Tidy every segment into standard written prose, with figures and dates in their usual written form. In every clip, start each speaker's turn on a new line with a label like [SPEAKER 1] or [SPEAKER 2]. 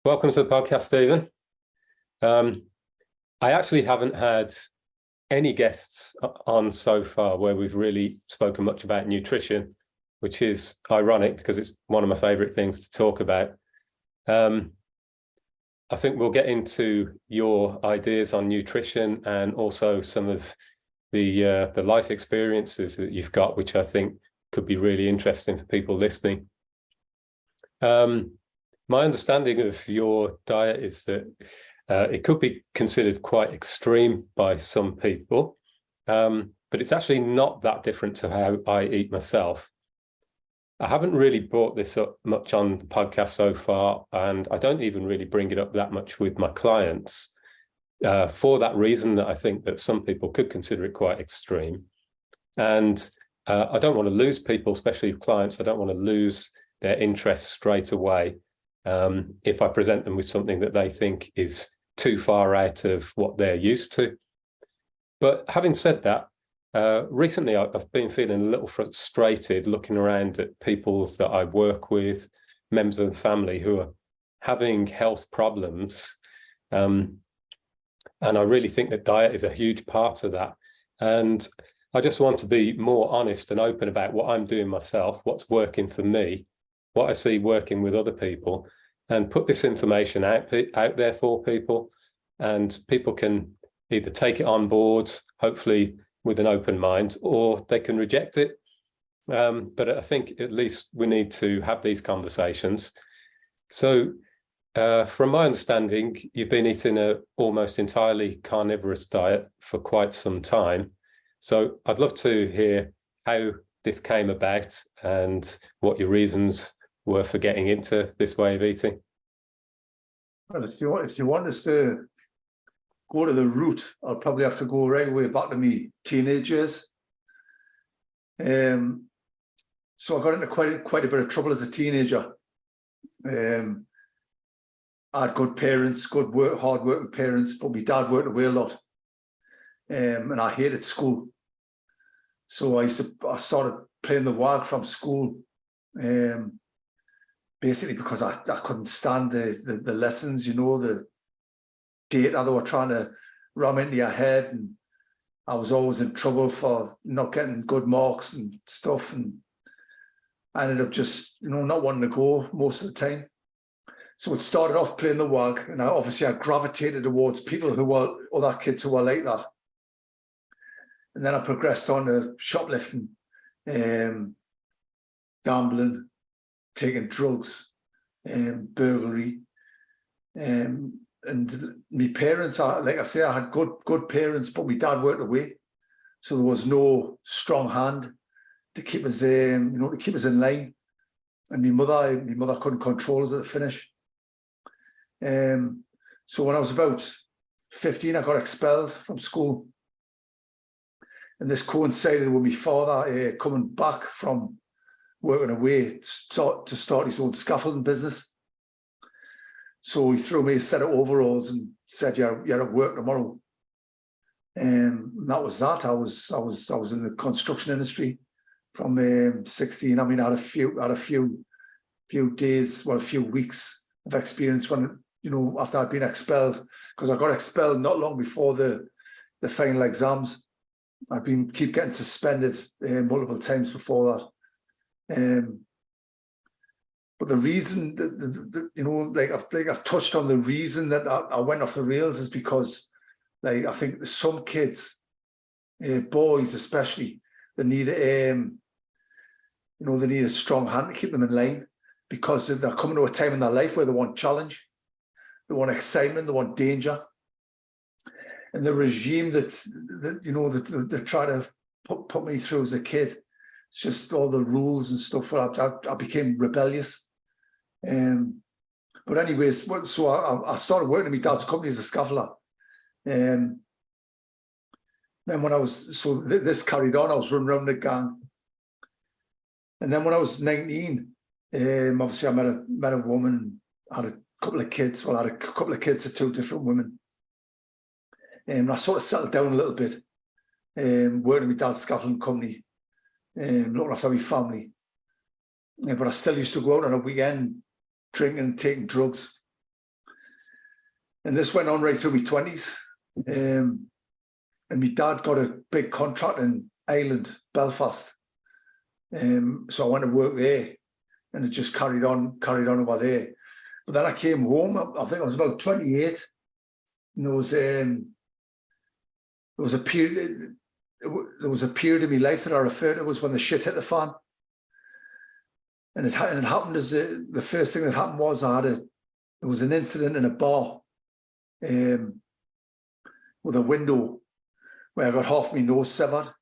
[SPEAKER 1] Welcome to the podcast, Stephen. I actually haven't had any guests on so far where we've really spoken much about nutrition, which is ironic because it's one of my favorite things to talk about. I think we'll get into your ideas on nutrition and also some of the life experiences that you've got, which I think could be really interesting for people listening. My understanding of your diet is that it could be considered quite extreme by some people, but it's actually not that different to how I eat myself. I haven't really brought this up much on the podcast so far, and I don't even really bring it up that much with my clients for that reason, that I think that some people could consider it quite extreme. And I don't want to lose people, especially clients. I don't want to lose their interest straight away if I present them with something that they think is too far out of what they're used to. But having said that, recently I've been feeling a little frustrated looking around at people that I work with, members of the family who are having health problems. And I really think that diet is a huge part of that. And I just want to be more honest and open about what I'm doing myself, what's working for me, what I see working with other people, and put this information out there for people. And people can either take it on board, hopefully with an open mind, or they can reject it. But I think at least we need to have these conversations. So from my understanding, you've been eating an almost entirely carnivorous diet for quite some time. So I'd love to hear how this came about and what your reasons were for getting into this way of eating.
[SPEAKER 2] Well, if you want us to go to the root, I'll probably have to go right away back to me teenage years. So I got into quite a bit of trouble as a teenager. I had good parents, hard-working parents, but my dad worked away a lot, and I hated school. So I started playing the wag from school, basically because I couldn't stand the lessons, you know, the data they were trying to ram into your head, and I was always in trouble for not getting good marks and stuff, and I ended up just, you know, not wanting to go most of the time. So it started off playing the wag, and I gravitated towards people who were other kids who were like that. And then I progressed on to shoplifting, gambling, taking drugs, burglary, and my parents are, like I say, I had good parents, but my dad worked away, so there was no strong hand to keep us, to keep us in line. And my mother couldn't control us at the finish. So when I was about 15, I got expelled from school, and this coincided with my father coming back from working away to start his own scaffolding business. So he threw me a set of overalls and said, "You're at work tomorrow." And that was that. I was in the construction industry from 16. I mean, I had a few days, well, a few weeks of experience when, you know, after I'd been expelled, because I got expelled not long before the final exams. I've keep getting suspended multiple times before that. But the reason that you know, I've touched on the reason that I went off the rails is because, like, I think some kids, boys especially, they need they need a strong hand to keep them in line, because they're coming to a time in their life where they want challenge, they want excitement, they want danger. And the regime that try to put me through as a kid, it's just all the rules and stuff. I became rebellious. But anyways, so I started working at my dad's company as a scaffolder. Then when I was, this carried on, I was running around the gang. And then when I was 19, obviously I met a woman, had a couple of kids. Well, I had a couple of kids to two different women. And I sort of settled down a little bit, working at my dad's scaffolding company, looking after my family. But I still used to go out on a weekend, drinking and taking drugs. And this went on right through my 20s. And my dad got a big contract in Ireland, Belfast. So I went to work there, and it just carried on over there. But then I came home, I think I was about 28, and there was a period in my life that I refer to as when the shit hit the fan. And it happened as the first thing that happened was there was an incident in a bar with a window where I got half my nose severed.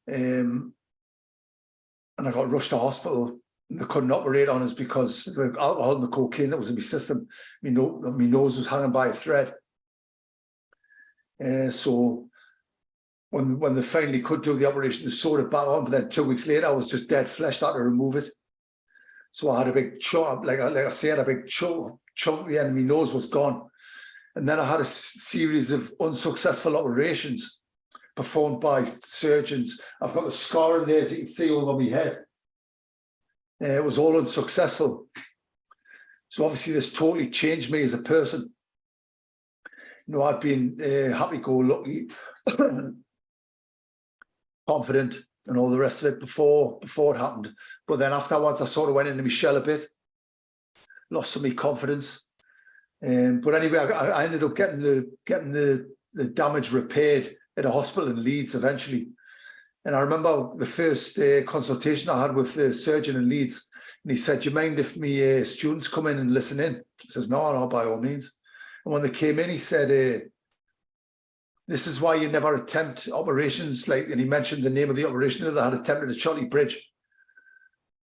[SPEAKER 2] And I got rushed to hospital, and they couldn't operate on us because the alcohol and the cocaine that was in my system, my nose was hanging by a thread. So when they finally could do the operation, they sewed it back on, but then 2 weeks later, I was just dead flesh, I had to remove it. So I had a big chunk, like I say, I had a big chunk at the end, my nose was gone. And then I had a series of unsuccessful operations performed by surgeons. I've got the scar in there, as you can see, over my head. It was all unsuccessful. So obviously this totally changed me as a person. You know, I'd been happy-go-lucky, confident, and all the rest of it before it happened. But then afterwards, I sort of went into my shell a bit, lost some of my confidence. But anyway, I ended up getting the damage repaired at a hospital in Leeds eventually. And I remember the first consultation I had with the surgeon in Leeds, and he said, "Do you mind if me students come in and listen in?" I says, No, by all means. And when they came in, he said, "This is why you never attempt operations like," and he mentioned the name of the operation that they had attempted at Charlie Bridge.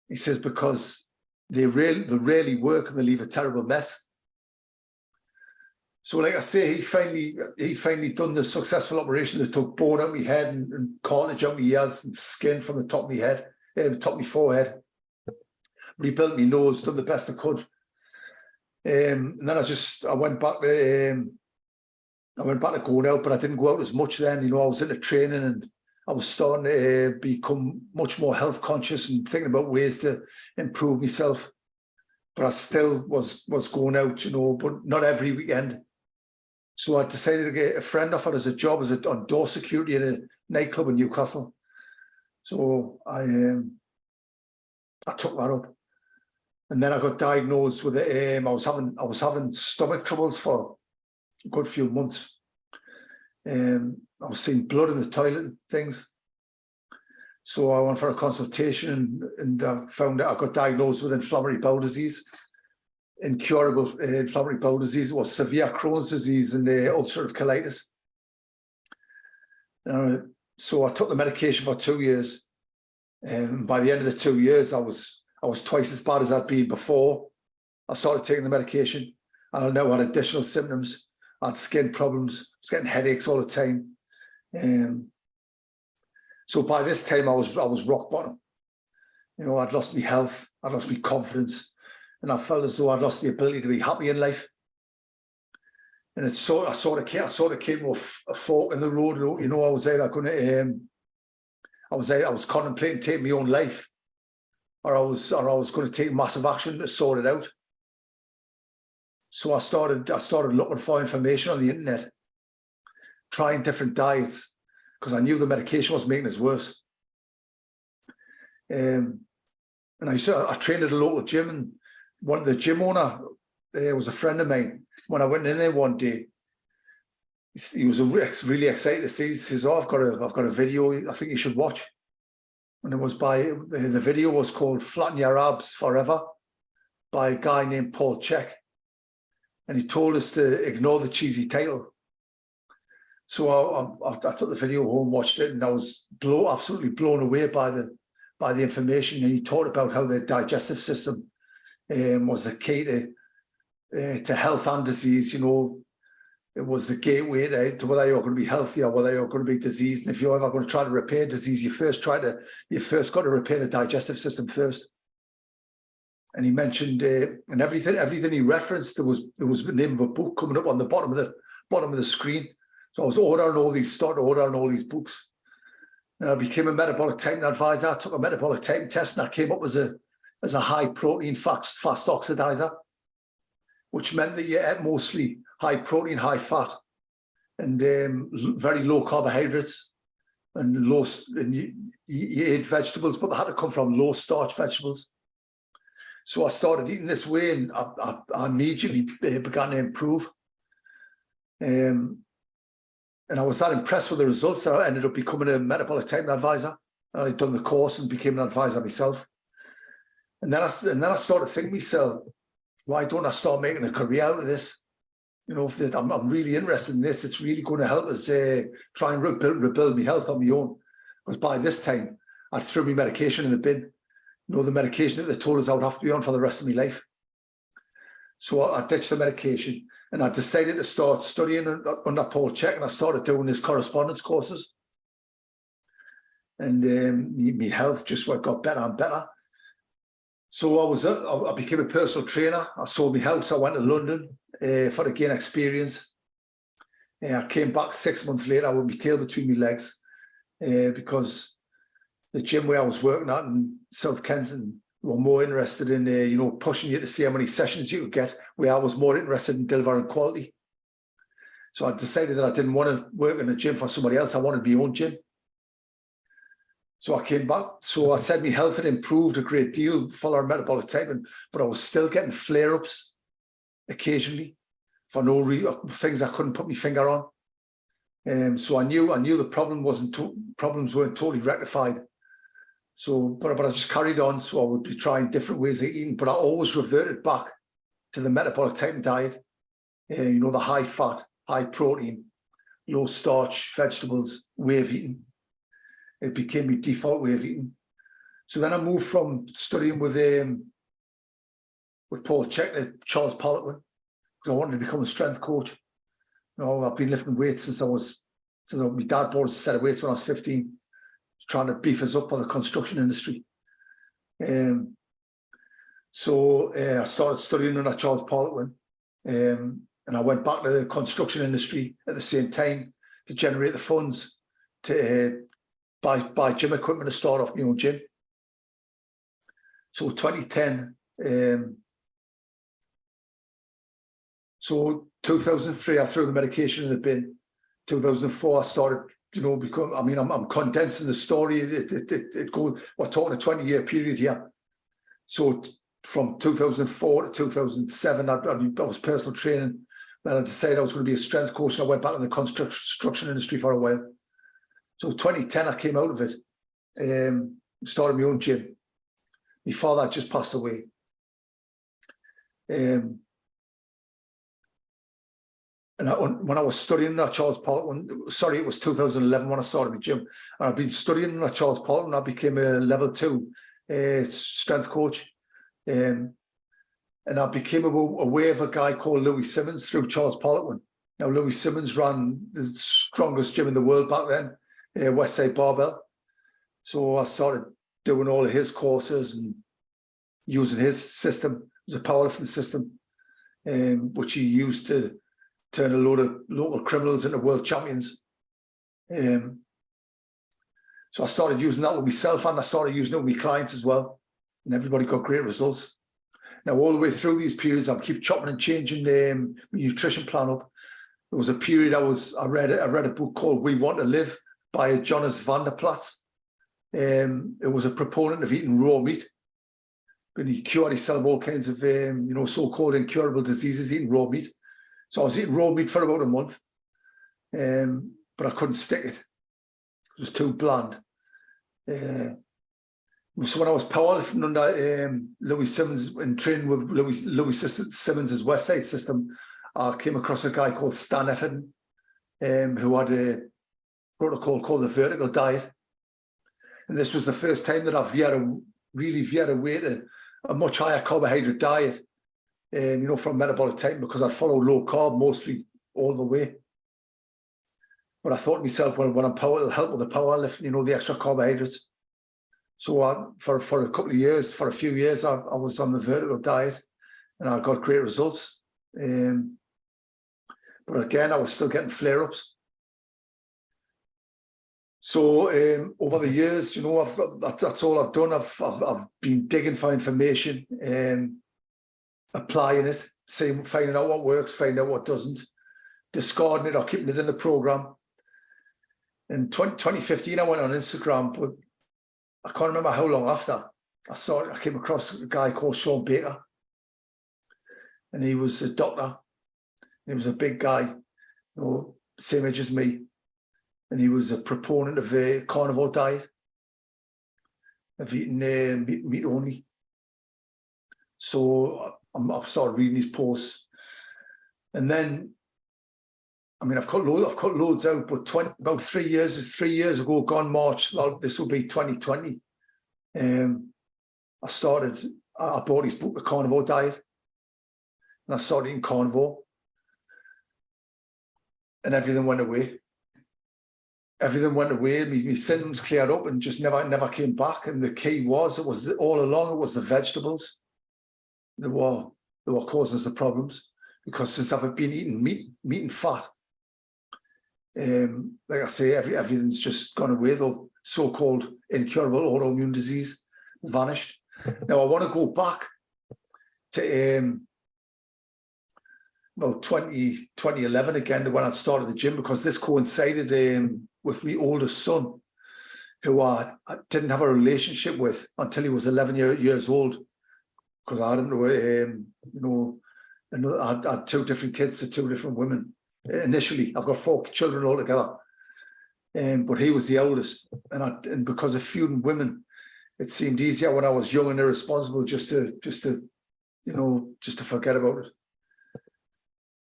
[SPEAKER 2] He says, "Because they rarely work and they leave a terrible mess." So like I say, he finally done the successful operation that took bone out my head and cartilage out my ears and skin from the top of my head, top of my forehead. Rebuilt my nose, done the best I could. And then I went back to going out, but I didn't go out as much then. You know, I was into training and I was starting to become much more health conscious and thinking about ways to improve myself. But I still was going out, you know, but not every weekend. So I decided to get a friend offered us a job on door security at a nightclub in Newcastle. So I took that up, and then I got diagnosed with it. I was having stomach troubles for a good few months. I was seeing blood in the toilet and things. So I went for a consultation, and I found out I got diagnosed with inflammatory bowel disease. Incurable inflammatory bowel disease, was severe Crohn's disease and ulcerative colitis. So I took the medication for 2 years, and by the end of the 2 years, I was twice as bad as I'd been before I started taking the medication. And I now had additional symptoms. I had skin problems, I was getting headaches all the time. So by this time, I was rock bottom. You know, I'd lost my health, I'd lost my confidence, and I felt as though I'd lost the ability to be happy in life. And I sort of came with a fork in the road. You know, I was either going to, I was contemplating taking my own life, or I was going to take massive action to sort it out. So I started looking for information on the internet, trying different diets, because I knew the medication was making us worse. And I trained at a local gym, and the gym owner was a friend of mine. When I went in there one day, he was really excited to see. He says, "Oh, I've got a video I think you should watch." And the video was called "Flatten Your Abs Forever" by a guy named Paul Check. And he told us to ignore the cheesy title. So I took the video home, watched it, and I was absolutely blown away by the information. And he talked about how the digestive system was the key to health and disease. You know, it was the gateway to whether you're going to be healthy or whether you're going to be diseased. And if you're ever going to try to repair disease, you first got to repair the digestive system first. And he mentioned and everything he referenced, there was the name of a book coming up on the bottom of the screen. So I was started ordering all these books. And I became a metabolic typing advisor. I took a metabolic typing test, and I came up as a high protein fast oxidizer. which meant that you ate mostly high protein, high fat, and very low carbohydrates, and you ate vegetables, but they had to come from low starch vegetables. So I started eating this way, and I immediately began to improve. And I was that impressed with the results that I ended up becoming a metabolic type advisor. I'd done the course and became an advisor myself. And then I started thinking myself, why don't I start making a career out of this? You know, if I'm really interested in this, it's really going to help us try and rebuild my health on my own. Because by this time, I'd threw my medication in the bin. You know, the medication that they told us I would have to be on for the rest of my life. So I ditched the medication, and I decided to start studying under Paul Chek, and I started doing his correspondence courses. And my health just got better and better. So I became a personal trainer. I sold my house. I went to London for to gain experience. I came back 6 months later with my tail between my legs because the gym where I was working at in South Kensington were more interested in you know, pushing you to see how many sessions you could get, where I was more interested in delivering quality. So I decided that I didn't want to work in a gym for somebody else. I wanted my own gym. So I came back. So I said my health had improved a great deal following metabolic type, but I was still getting flare-ups occasionally for no things I couldn't put my finger on. So I knew the problems weren't totally rectified. So, but I just carried on. So I would be trying different ways of eating, but I always reverted back to the metabolic type diet. You know, the high fat, high protein, low starch vegetables way of eating. It became my default way of eating. So then I moved from studying with Paul Chek to Charles Poliquin, because I wanted to become a strength coach. You know, I've been lifting weights since my dad bought us a set of weights when I was 15, trying to beef us up for the construction industry. So I started studying under Charles Poliquin, and I went back to the construction industry at the same time to generate the funds to buy gym equipment to start off my own gym. So 2010, so 2003, I threw the medication in the bin. 2004, I started, you know, I'm condensing the story. It goes, we're talking a 20-year period here. So from 2004 to 2007, I was personal training. Then I decided I was going to be a strength coach, and I went back in the construction industry for a while. So 2010, I came out of it, started my own gym. My father had just passed away. And when I was studying at Charles Poliquin, sorry, it was 2011 when I started my gym. And I've been studying at Charles Poliquin. I became a level 2 strength coach. And I became aware of a guy called Louis Simmons through Charles Poliquin. Now, Louis Simmons ran the strongest gym in the world back then, Westside Barbell. So I started doing all of his courses and using his system. It was a powerlifting system, which he used to turn a load of local criminals into world champions. So I started using that with myself, and I started using it with my clients as well. And everybody got great results. Now, all the way through these periods, I keep chopping and changing my nutrition plan up. There was a period I read a book called We Want to Live by Jonas van der Plat. It was a proponent of eating raw meat. But he cured himself of all kinds of so-called incurable diseases eating raw meat. So I was eating raw meat for about a month, but I couldn't stick it. It was too bland. So when I was powerlifting under Louis Simmons and training with Louis Simmons' Westside system, I came across a guy called Stan Efferton, who had a protocol called the vertical diet. And this was the first time that I've really veered away to a much higher carbohydrate diet, from metabolic type, because I followed low carb mostly all the way. But I thought to myself, well, when I'm it'll help with the power lift, the extra carbohydrates. So for a few years, I was on the vertical diet, and I got great results. But again, I was still getting flare-ups. So over the years, that's all I've done. I've been digging for information, applying it, finding out what works, finding out what doesn't, discarding it or keeping it in the program. In 2015, I went on Instagram, but I can't remember how long after I came across a guy called Sean Baker, and he was a doctor. He was a big guy, you know, same age as me, and he was a proponent of a carnivore diet, of eating meat only. So I've started reading his posts, and then, I mean, I've cut loads out, but about 3 years ago, gone March, well, this will be 2020. I bought his book, The Carnivore Diet, and I started eating carnivore, and everything went away. Everything went away. My symptoms cleared up and just never came back. And the key was, all along, it was the vegetables that were causing us the problems. Because since I've been eating meat and fat, like I say, everything's just gone away. The so-called incurable autoimmune disease vanished. Now I want to go back to about 2011 again, when I started the gym, because this coincided with my oldest son, who I didn't have a relationship with until he was 11 years old, because I didn't know, I had 2 different kids to 2 different women. Initially, I've got 4 children altogether, but he was the eldest, and because of feuding women, it seemed easier when I was young and irresponsible just to forget about it.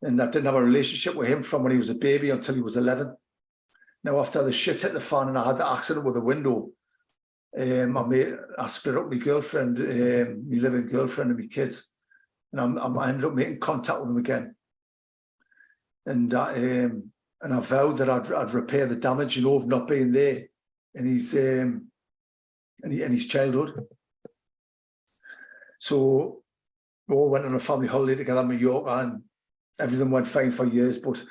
[SPEAKER 2] And I didn't have a relationship with him from when he was a baby until he was 11. Now, after the shit hit the fan and I had the accident with the window, I split up my girlfriend, my living girlfriend, and my kids, and I ended up making contact with him again. And I vowed that I'd repair the damage, of not being there in his childhood. So we all went on a family holiday together in Mallorca, and everything went fine for years. But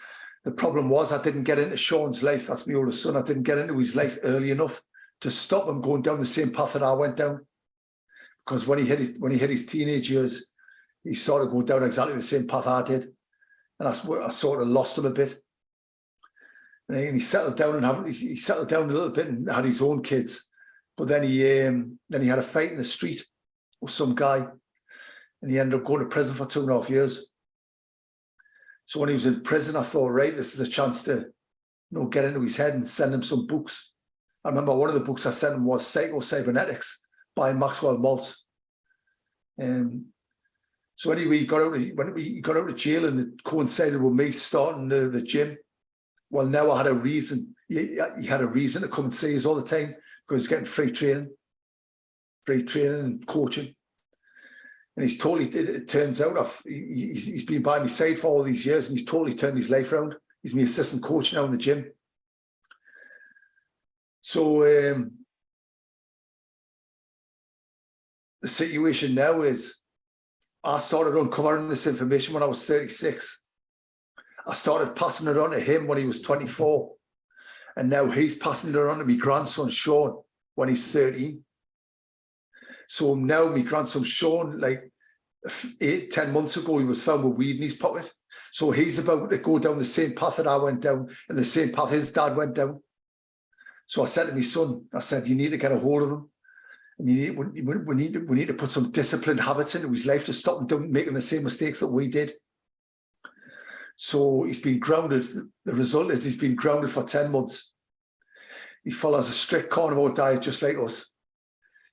[SPEAKER 2] the problem was, I didn't get into Sean's life. That's my oldest son. I didn't get into his life early enough to stop him going down the same path that I went down. Because when he hit his teenage years, he started going down exactly the same path I did, and I sort of lost him a bit. And he settled down he settled down a little bit and had his own kids. But then he had a fight in the street with some guy, and he ended up going to prison for 2.5 years. So when he was in prison, I thought, right, this is a chance to, get into his head and send him some books. I remember one of the books I sent him was Psycho-Cybernetics by Maxwell Maltz. So anyway, he got out of jail, and it coincided with me starting the gym. Well, now I had a reason. He had a reason to come and see us all the time, because he's getting free training and coaching. And he's totally, it turns out, he's been by my side for all these years, and he's totally turned his life around. He's my assistant coach now in the gym. So the situation now is, I started uncovering this information when I was 36. I started passing it on to him when he was 24. And now he's passing it on to my grandson, Sean, when he's 13. So now my grandson, Sean, like 8-10 months ago, he was found with weed in his pocket. So he's about to go down the same path that I went down, and the same path his dad went down. So I said to my son, I said, you need to get a hold of him. And we need to put some disciplined habits into his life to stop him making the same mistakes that we did. So he's been grounded. The result is he's been grounded for 10 months. He follows a strict carnivore diet just like us.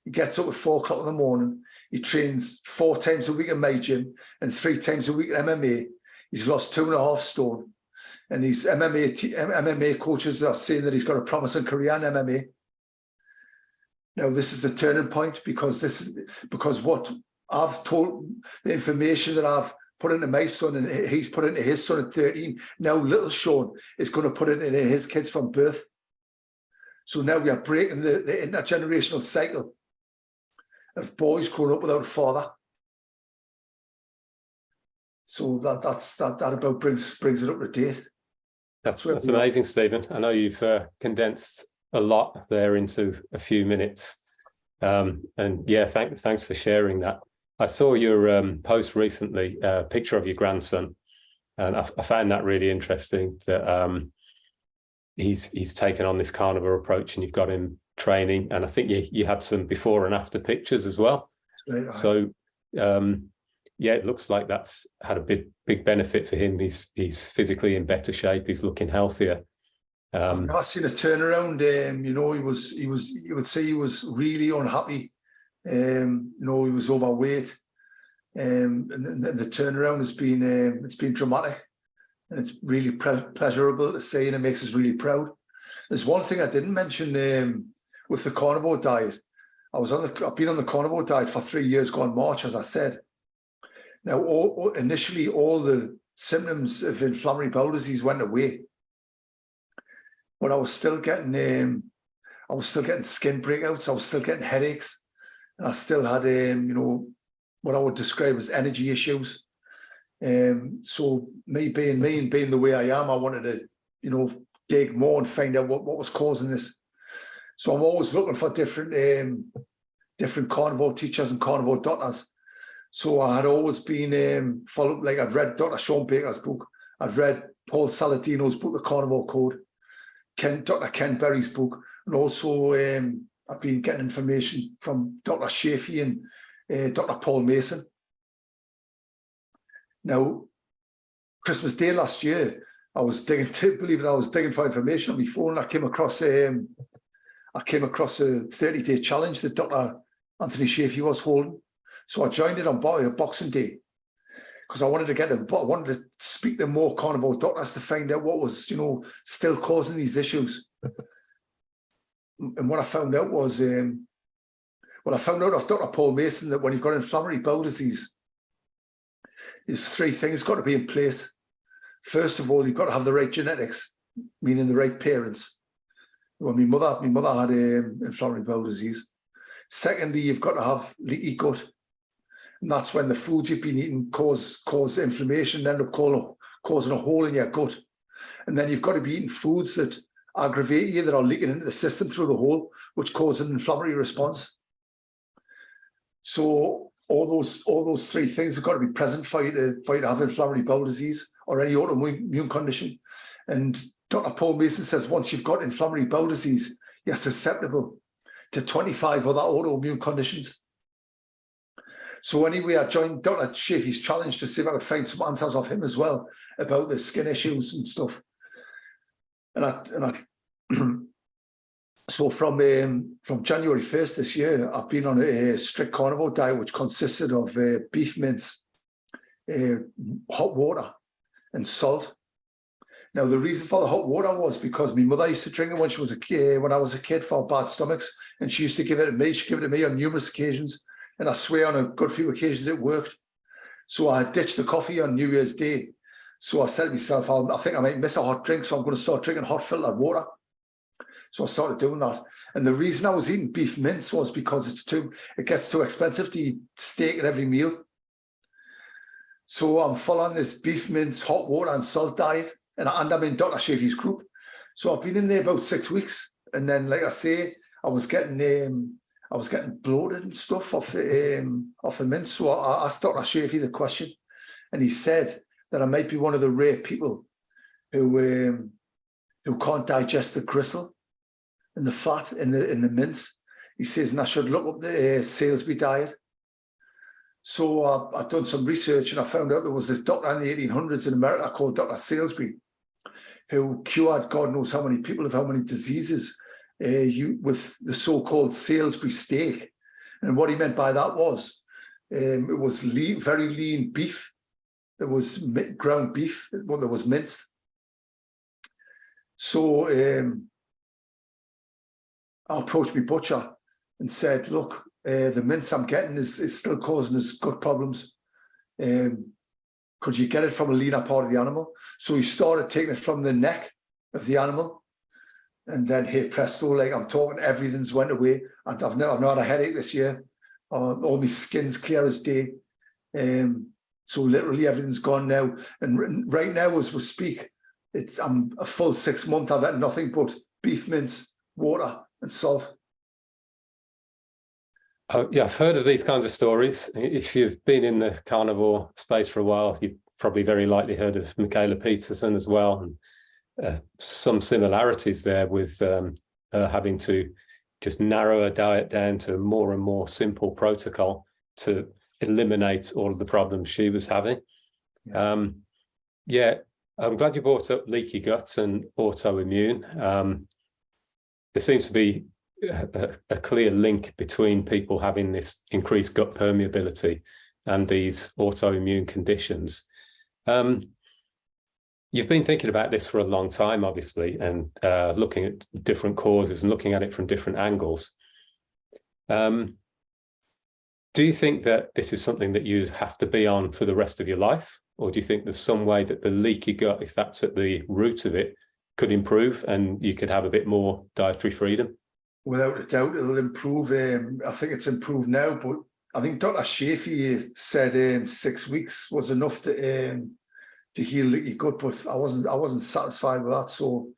[SPEAKER 2] He gets up at 4 o'clock in the morning. He trains 4 times a week in my gym and 3 times a week in MMA. He's lost 2.5 stone. And these MMA coaches are saying that he's got a promising career in MMA. Now, this is the turning point, because what I've told, the information that I've put into my son and he's put into his son at 13, now little Sean is going to put it into his kids from birth. So now we are breaking the intergenerational cycle of boys growing up without a father. So that about brings it up to date.
[SPEAKER 1] That's amazing, Stephen. I know you've condensed a lot there into a few minutes. And yeah, thanks for sharing that. I saw your post recently, a picture of your grandson, and I found that really interesting. That he's taken on this carnivore approach, and you've got him training. And I think you had some before and after pictures as well.
[SPEAKER 2] Right.
[SPEAKER 1] So yeah, it looks like that's had a big benefit for him. He's physically in better shape. He's looking healthier.
[SPEAKER 2] I've not seen a turnaround. You know, you would say he was really unhappy. You know, he was overweight. And the turnaround has been it's been dramatic, and it's really pleasurable to see, and it makes us really proud. There's one thing I didn't mention with the carnivore diet. I've been on the carnivore diet for 3 years, gone March, as I said. Now, initially, all the symptoms of inflammatory bowel disease went away, but I was still getting skin breakouts. I was still getting headaches, and I still had you know, what I would describe as energy issues. So me being the way I am, I wanted to, you know, dig more and find out what was causing this. So I'm always looking for different carnivore teachers and carnivore doctors. So I had always been followed, like I'd read Dr. Sean Baker's book, I'd read Paul Saladino's book, The Carnivore Code, Dr. Ken Berry's book, and also I've been getting information from Dr. Shafee and Dr. Paul Mason. Now, Christmas Day last year, I was digging for information on my phone, and I came across a 30-day challenge that Dr. Anthony Shafee was holding. So I joined it on Boxing Day because I wanted to speak to more carnivore doctors to find out what was, you know, still causing these issues. And what I found out was, I found out of Dr. Paul Mason that when you've got inflammatory bowel disease, there's 3 things got to be in place. First of all, you've got to have the right genetics, meaning the right parents. Well, my mother had inflammatory bowel disease. Secondly, you've got to have leaky gut. And that's when the foods you've been eating cause inflammation, end up causing a hole in your gut. And then you've got to be eating foods that aggravate you, that are leaking into the system through the hole, which cause an inflammatory response. So all those 3 things have got to be present for you to have inflammatory bowel disease or any autoimmune condition. And Dr. Paul Mason says once you've got inflammatory bowel disease, you're susceptible to 25 other autoimmune conditions. So anyway, I joined Dr. Shafee's challenge to see if I could find some answers off him as well about the skin issues and stuff. So from January 1st this year, I've been on a strict carnivore diet, which consisted of beef mince, hot water, and salt. Now, the reason for the hot water was because my mother used to drink it when I was a kid for bad stomachs, and she used to give it to me. She gave it to me on numerous occasions, and I swear on a good few occasions it worked. So I ditched the coffee on New Year's Day. So I said to myself, I think I might miss a hot drink, so I'm going to start drinking hot filtered water. So I started doing that. And the reason I was eating beef mince was because it gets too expensive to eat steak at every meal. So I'm full on this beef mince, hot water and salt diet. And I'm in Dr. Shafee's group. So I've been in there about 6 weeks. And then, like I say, I was getting bloated and stuff off the mince. So I asked Dr. Shafee the question, and he said that I might be one of the rare people who can't digest the gristle and the fat in the mince. He says, and I should look up the Salisbury diet. So I've done some research, and I found out there was this doctor in the 1800s in America called Dr. Salisbury, who cured God knows how many people of how many diseases with the so-called Salisbury steak. And what he meant by that was it was very lean beef. There was ground beef, well, there was minced. So I approached my butcher and said, look, the mince I'm getting is still causing us gut problems. Could you get it from a leaner part of the animal? So he started taking it from the neck of the animal. And then, hey, presto, like I'm talking, everything's went away. And I've not had a headache this year. All my skin's clear as day. So literally everything's gone now. And right now, as we speak, I'm a full 6 months. I've had nothing but beef mince, water, and salt.
[SPEAKER 1] Yeah, I've heard of these kinds of stories. If you've been in the carnivore space for a while, you've probably very likely heard of Michaela Peterson as well, and some similarities there with having to just narrow a diet down to a more and more simple protocol to eliminate all of the problems she was having. Yeah, I'm glad you brought up leaky gut and autoimmune. There seems to be a clear link between people having this increased gut permeability and these autoimmune conditions. You've been thinking about this for a long time, obviously, and looking at different causes and looking at it from different angles. Do you think that this is something that you have to be on for the rest of your life? Or do you think there's some way that the leaky gut, if that's at the root of it, could improve and you could have a bit more dietary freedom?
[SPEAKER 2] Without a doubt, it'll improve. I think it's improved now, but I think Dr. Shafee said 6 weeks was enough to heal leaky gut, but I wasn't satisfied with that. So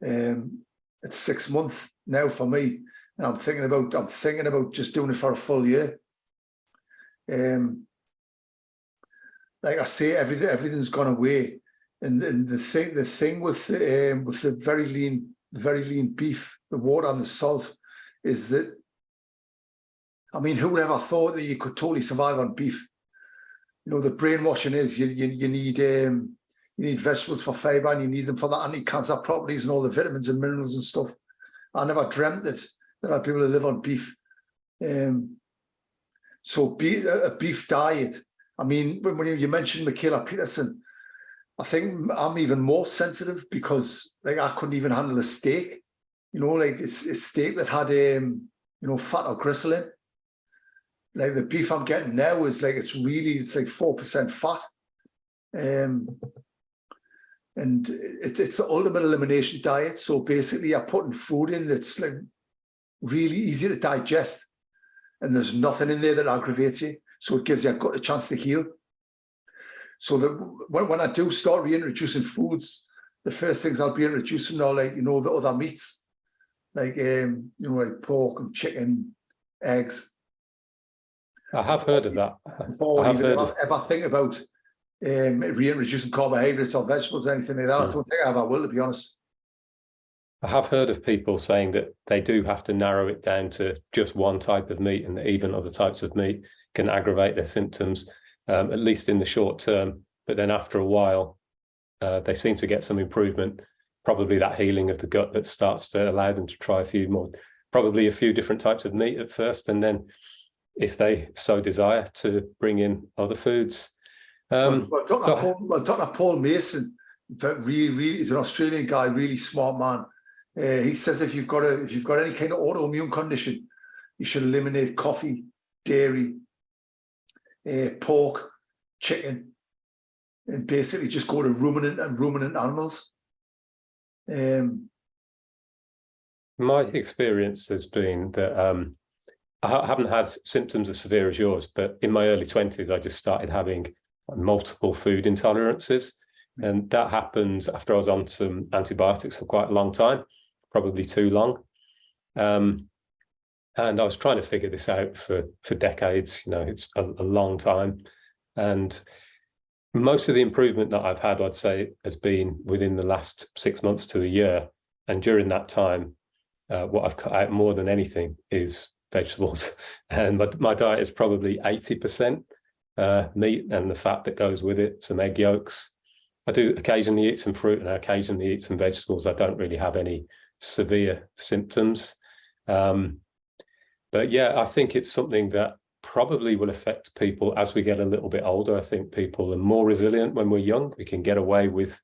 [SPEAKER 2] it's 6 months now for me, and I'm thinking about just doing it for a full year. Like I say, everything's gone away, and the thing with the very lean beef, the water and the salt, is that, I mean, who would ever thought that you could totally survive on beef? You know, the brainwashing is you need vegetables for fiber, and you need them for the anti-cancer properties and all the vitamins and minerals and stuff. I never dreamt that there are people who live on beef. So a beef diet. I mean, when you mentioned Michaela Peterson, I think I'm even more sensitive because, like, I couldn't even handle a steak. You know, like it's a steak that had fat or gristle in. Like the beef I'm getting now is like it's like 4% fat, and it's the ultimate elimination diet. So basically, I'm putting food in that's like really easy to digest, and there's nothing in there that aggravates you. So it gives your gut a chance to heal. So that when I do start reintroducing foods, the first things I'll be introducing are, like, the other meats, like like pork and chicken, eggs.
[SPEAKER 1] I have heard of that.
[SPEAKER 2] Before I ever think about reintroducing carbohydrates or vegetables or anything like that, I don't think I ever will, to be honest.
[SPEAKER 1] I have heard of people saying that they do have to narrow it down to just one type of meat, and even other types of meat can aggravate their symptoms, at least in the short term. But then after a while, they seem to get some improvement, probably that healing of the gut that starts to allow them to try probably a few different types of meat at first, and then, if they so desire, to bring in other foods.
[SPEAKER 2] Dr. Paul Mason, really, he's an Australian guy, really smart man. He says if you've got any kind of autoimmune condition, you should eliminate coffee, dairy, pork, chicken, and basically just go to ruminant animals.
[SPEAKER 1] My experience has been that I haven't had symptoms as severe as yours, but in my early 20s, I just started having multiple food intolerances. And that happened after I was on some antibiotics for quite a long time, probably too long. And I was trying to figure this out for decades. It's a long time. And most of the improvement that I've had, I'd say, has been within the last 6 months to a year. And during that time, what I've cut out more than anything is vegetables. And my diet is probably 80% meat and the fat that goes with it, some egg yolks. I do occasionally eat some fruit and I occasionally eat some vegetables. I don't really have any severe symptoms. But yeah, I think it's something that probably will affect people as we get a little bit older. I think people are more resilient when we're young. We can get away with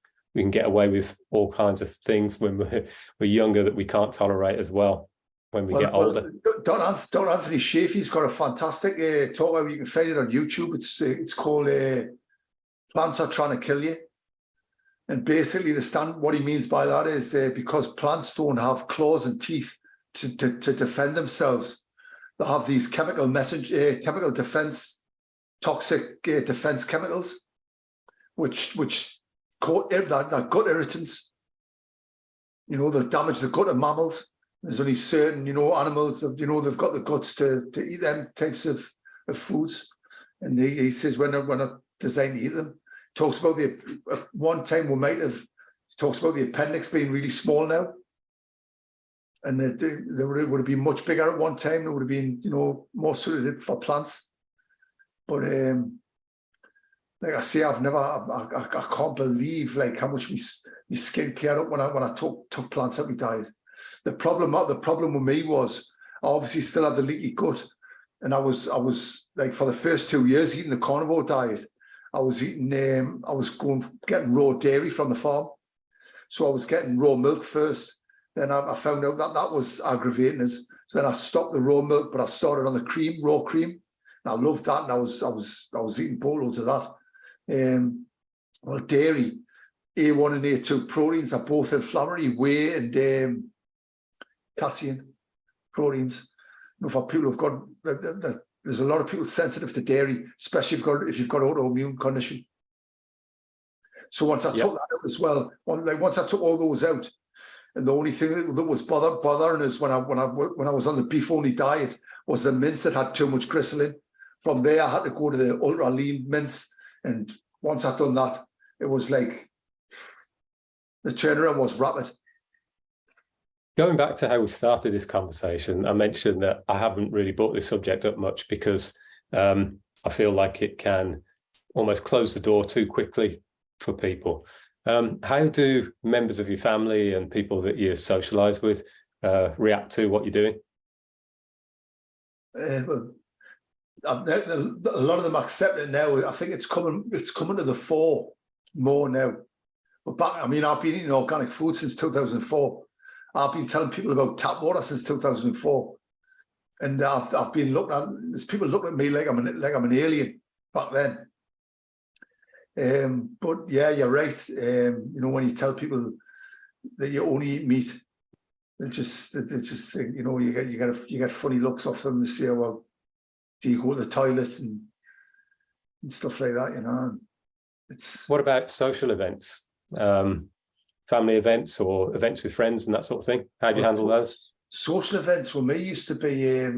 [SPEAKER 1] all kinds of things when we're younger that we can't tolerate as well when we get older.
[SPEAKER 2] Dr. Anthony Shafee's got a fantastic talk where you can find it on YouTube. It's called "Plants Are Trying to Kill You," and basically what he means by that is because plants don't have claws and teeth to defend themselves, they have these chemical defense, toxic defense chemicals, which that gut irritants. They'll damage the gut of mammals. There's only certain, you know, animals that, you know, they've got the guts to eat them types of foods. And he says when they're designed to eat them, talks about the one time we might have talks about the appendix being really small now, and it would have been much bigger at one time. It would have been, you know, more suited for plants. But like I say, I can't believe like how much my skin cleared up when I took plants out my diet. The problem with me was I obviously still had the leaky gut, and I was like, for the first 2 years eating the carnivore diet, I was getting raw dairy from the farm. So I was getting raw milk first. Then I found out that was aggravating us. So then I stopped the raw milk, but I started on the raw cream. And I loved that, and I was eating boatloads of that. Well, dairy, A1 and A2 proteins are both inflammatory, whey and casein proteins. You know, for people who've got there's a lot of people sensitive to dairy, especially if you've got autoimmune condition. So once I took that out as well, once I took all those out, and the only thing that was bothering us when I was on the beef only diet was the mince that had too much glycerin. From there, I had to go to the ultra lean mince, and once I'd done that, it was like the turnaround was rapid.
[SPEAKER 1] Going back to how we started this conversation, I mentioned that I haven't really brought this subject up much because I feel like it can almost close the door too quickly for people. How do members of your family and people that you socialize with react to what you're doing?
[SPEAKER 2] Well, a lot of them accept it now. I think it's coming to the fore more now. But I've been eating organic food since 2004. I've been telling people about tap water since 2004, and I've been looked at. There's people looking at me like I'm an alien back then. But yeah, you're right. You know, when you tell people that you only eat meat, they just think, you know, you get funny looks off them. They say, well, do you go to the toilet and stuff like that? You know,
[SPEAKER 1] What about social events? Family events or events with friends and that sort of thing? How do you handle those?
[SPEAKER 2] Social events for me used to be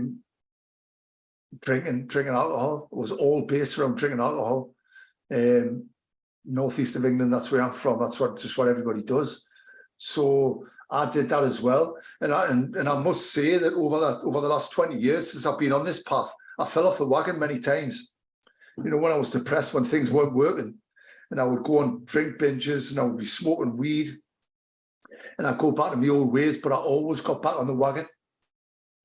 [SPEAKER 2] drinking alcohol. It was all based around drinking alcohol. Northeast of England, that's where I'm from. That's what everybody does. So I did that as well. And I must say that over the last 20 years since I've been on this path, I fell off the wagon many times. You know, when I was depressed, when things weren't working, and I would go on drink binges, and I would be smoking weed, and I'd go back to my old ways, but I always got back on the wagon.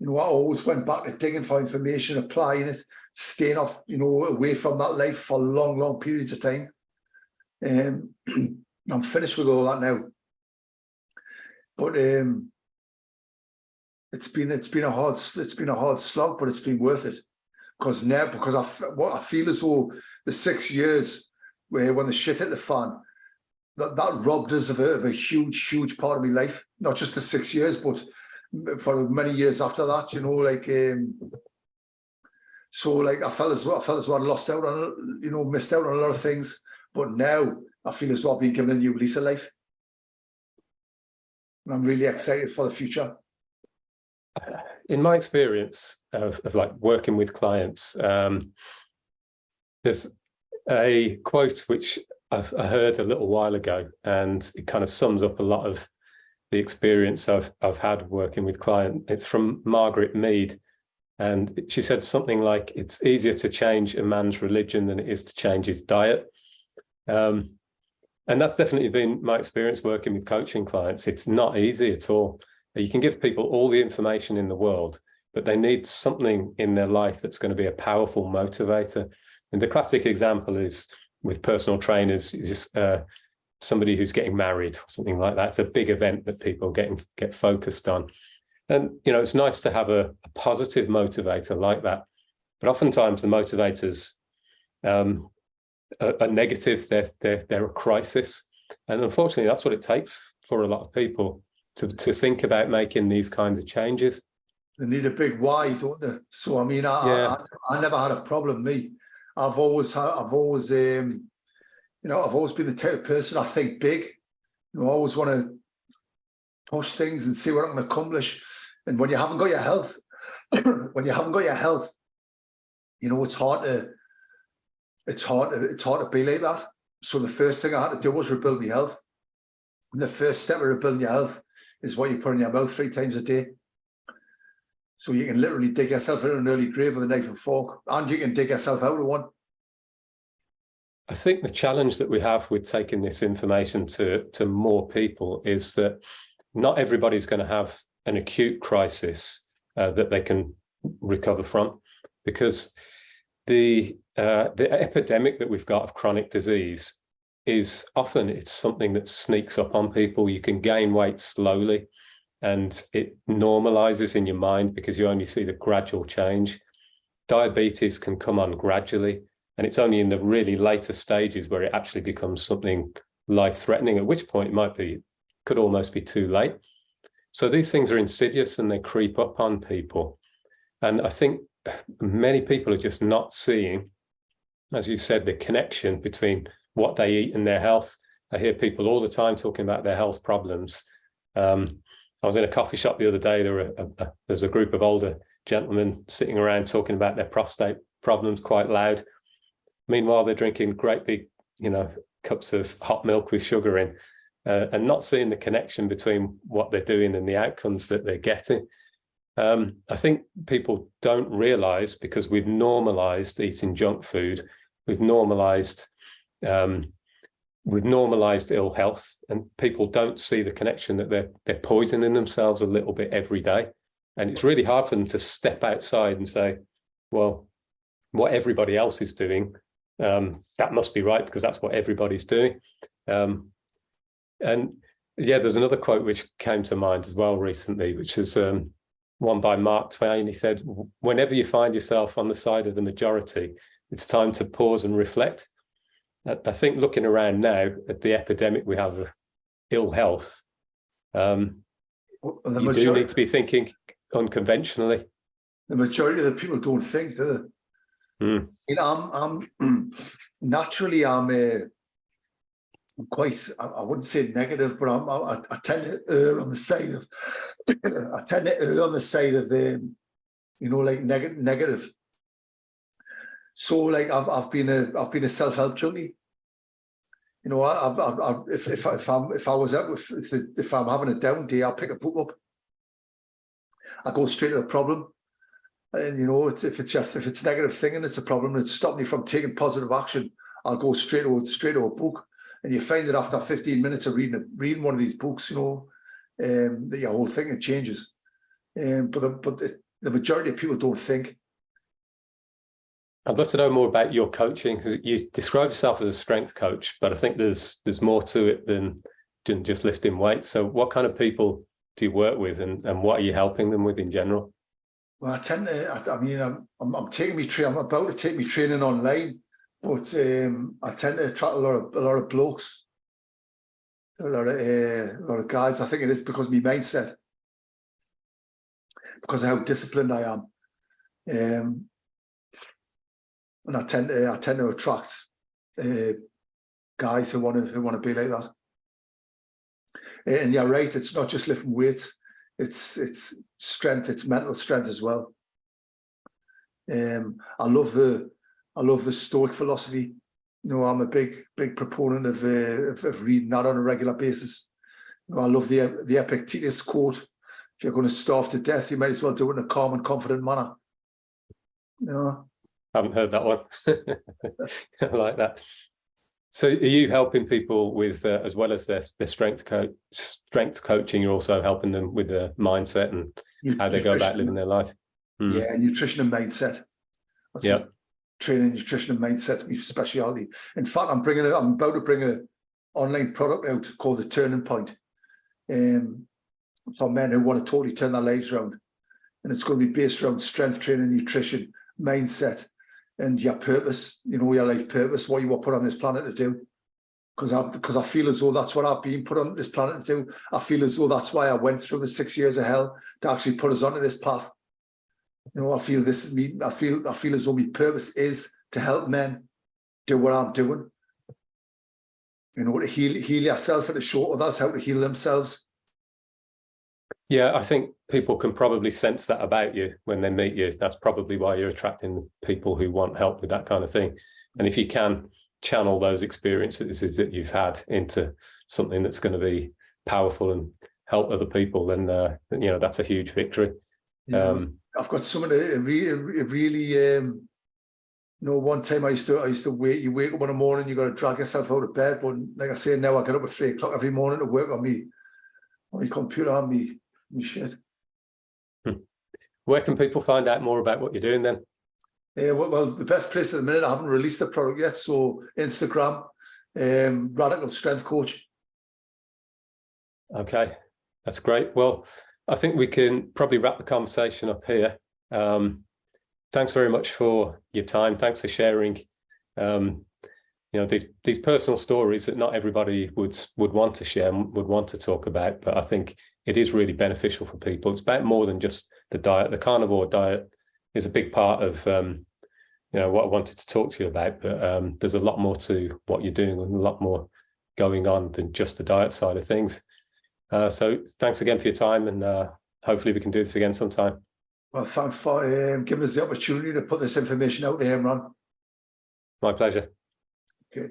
[SPEAKER 2] You know, I always went back to digging for information, applying it, staying off, you know, away from that life for long, long periods of time. I'm finished with all that now. But it's been a hard slog, but it's been worth it. Because I feel as though the 6 years when the shit hit the fan, that robbed us of a huge part of my life. Not just the 6 years, but for many years after that. You know, like so like I felt as though I'd lost out on, you know, missed out on a lot of things. But now I feel as though I've been given a new lease of life, and I'm really excited for the future.
[SPEAKER 1] In my experience of like working with clients, there's a quote which I heard a little while ago, and it kind of sums up a lot of the experience I've had working with clients. It's from Margaret Mead, and she said something like, "It's easier to change a man's religion than it is to change his diet." And that's definitely been my experience working with coaching clients. It's not easy at all. You can give people all the information in the world, but they need something in their life that's going to be a powerful motivator. And the classic example is with personal trainers, is somebody who's getting married or something like that. It's a big event that people get focused on. And, you know, it's nice to have a positive motivator like that. But oftentimes the motivators are negative. They're a crisis. And unfortunately, that's what it takes for a lot of people to think about making these kinds of changes.
[SPEAKER 2] They need a big why, don't they? So I mean, I never had a problem. Me, I've always been the type of person, I think big. You know, I always want to push things and see what I can accomplish. And when you haven't got your health, when you haven't got your health, you know, it's hard to be like that. So the first thing I had to do was rebuild my health. And the first step of rebuilding your health is what you put in your mouth 3 times a day. So you can literally dig yourself into an early grave with a knife and fork, and you can dig yourself out of one.
[SPEAKER 1] I think the challenge that we have with taking this information to more people is that not everybody's going to have an acute crisis that they can recover from, because the epidemic that we've got of chronic disease is often, it's something that sneaks up on people. You can gain weight slowly and it normalizes in your mind because you only see the gradual change. Diabetes can come on gradually, and it's only in the really later stages where it actually becomes something life-threatening, at which point it could almost be too late. So these things are insidious and they creep up on people. And I think many people are just not seeing, as you said, the connection between what they eat and their health. I hear people all the time talking about their health problems. I was in a coffee shop the other day. There's a group of older gentlemen sitting around talking about their prostate problems quite loud. Meanwhile, they're drinking great big, cups of hot milk with sugar in, and not seeing the connection between what they're doing and the outcomes that they're getting. I think people don't realize, because we've normalized eating junk food, we've normalized ill health, and people don't see the connection that they're poisoning themselves a little bit every day. And it's really hard for them to step outside and say, well, what everybody else is doing, that must be right, because that's what everybody's doing. And yeah, there's another quote which came to mind as well recently, which is one by Mark Twain. He said, whenever you find yourself on the side of the majority, it's time to pause and reflect. I think looking around now at the epidemic we have of ill health, you do need to be thinking unconventionally.
[SPEAKER 2] The majority of the people don't think, do they?
[SPEAKER 1] Mm.
[SPEAKER 2] I'm naturally, I'm quite, I wouldn't say negative, but I tend to err on the side of, like negative. So like I've been a self-help junkie. You know, if I'm having a down day, I'll pick a book up. I go straight to the problem. And you know, if it's a negative thing and it's a problem that's stopping me from taking positive action, I'll go straight to a book. And you find that after 15 minutes of reading one of these books, you know, that your whole thing, it changes. But the majority of people don't think.
[SPEAKER 1] I'd love to know more about your coaching, because you describe yourself as a strength coach, but I think there's more to it than just lifting weights. So what kind of people do you work with, and what are you helping them with in general?
[SPEAKER 2] Well, I tend to, I'm about to take my training online, but I tend to attract a lot of blokes, a lot of guys. I think it is because of my mindset, because of how disciplined I am. And I tend to attract guys who want to be like that. And you're right, it's not just lifting weights; it's strength, it's mental strength as well. I love the Stoic philosophy. You know, I'm a big proponent of reading that on a regular basis. You know, I love the Epictetus quote: "If you're going to starve to death, you might as well do it in a calm and confident manner." You know.
[SPEAKER 1] I haven't heard that one. I like that. So are you helping people with, as well as their strength coaching, you're also helping them with their mindset and how they go about living their life? Mm.
[SPEAKER 2] Yeah, nutrition and mindset. Training, nutrition and mindset's my speciality. In fact, I'm about to bring an online product out called The Turning Point, for men who want to totally turn their lives around. And it's going to be based around strength training, nutrition, mindset, and your purpose, you know, your life purpose, what you were put on this planet to do. Because I feel as though that's what I've been put on this planet to do. I feel as though that's why I went through the 6 years of hell, to actually put us onto this path. You know, I feel this is me. I feel as though my purpose is to help men do what I'm doing. You know, to heal yourself and to show others how to heal themselves.
[SPEAKER 1] Yeah, I think people can probably sense that about you when they meet you. That's probably why you're attracting people who want help with that kind of thing. And if you can channel those experiences that you've had into something that's going to be powerful and help other people, then that's a huge victory.
[SPEAKER 2] Yeah, I've got someone to really one time I used to you wake up in the morning, you got to drag yourself out of bed. But like I say, now I get up at 3 o'clock every morning to work on my computer, on me shit.
[SPEAKER 1] Where can people find out more about what you're doing then?
[SPEAKER 2] Well, the best place at the minute, I haven't released the product yet, so Instagram, Radical Strength Coach.
[SPEAKER 1] Okay, that's great. Well, I think we can probably wrap the conversation up here. Thanks very much for your time. Thanks for sharing these personal stories that not everybody would want to share and would want to talk about, but I think it is really beneficial for people. It's about more than just the diet. The carnivore diet is a big part of what I wanted to talk to you about, but there's a lot more to what you're doing and a lot more going on than just the diet side of things. So thanks again for your time, and hopefully we can do this again sometime.
[SPEAKER 2] Well, thanks for giving us the opportunity to put this information out there, Imran.
[SPEAKER 1] My pleasure.
[SPEAKER 2] Okay.